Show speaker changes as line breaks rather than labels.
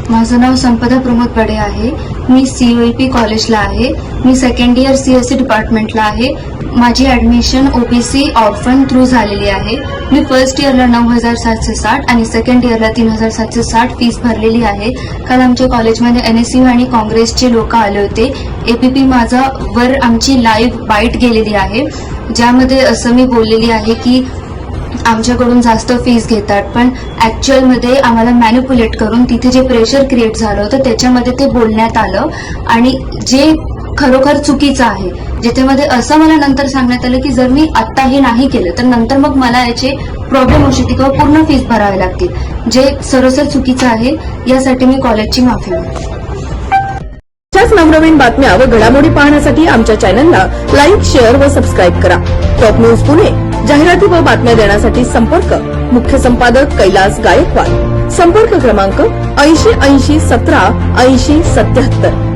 माझं नाव संपदा प्रमोद बडे आहे. मी COEP कॉलेजला आहे. मी सेकंड इयर CSE डिपार्टमेंटला आहे. माझी ॲडमिशन OBC ऑर्फन थ्रू झालेली आहे. मी फर्स्ट इयरला 9,760 आणि सेकंड इयरला 3,760 फीस भरलेली आहे. काल आमच्या कॉलेजमध्ये NSU आणि काँग्रेसचे लोक आले होते. APP माझा वर आमची लाईव्ह बाईट गेलेली आहे, ज्यामध्ये असं मी बोललेली आहे की आमच्याकडून जास्त फीस घेतात, पण ॲक्च्युअलमध्ये आम्हाला मॅनिप्युलेट करून तिथे जे प्रेशर क्रिएट झालं होतं त्याच्यामध्ये ते बोलण्यात आलं आणि जे खरोखर चुकीचं आहे. ज्याच्यामध्ये असं मला नंतर सांगण्यात आलं की जर मी आत्ता हे नाही केलं तर नंतर मग मला याचे प्रॉब्लेम होऊ शकते किंवा पूर्ण फीस भरावे लागतील, जे सरसर चुकीचं आहे. यासाठी मी कॉलेजची माफी मागते.
अशाच नवनवीन बातम्या व घडामोडी पाहण्यासाठी आमच्या चॅनलला लाईक, शेअर व सबस्क्राईब करा. टॉप न्यूज पुणे जाहिराती व बातम्या देण्यासाठी संपर्क मुख्य संपादक कैलास गायकवाड. संपर्क क्रमांक 80 80 17 80 77.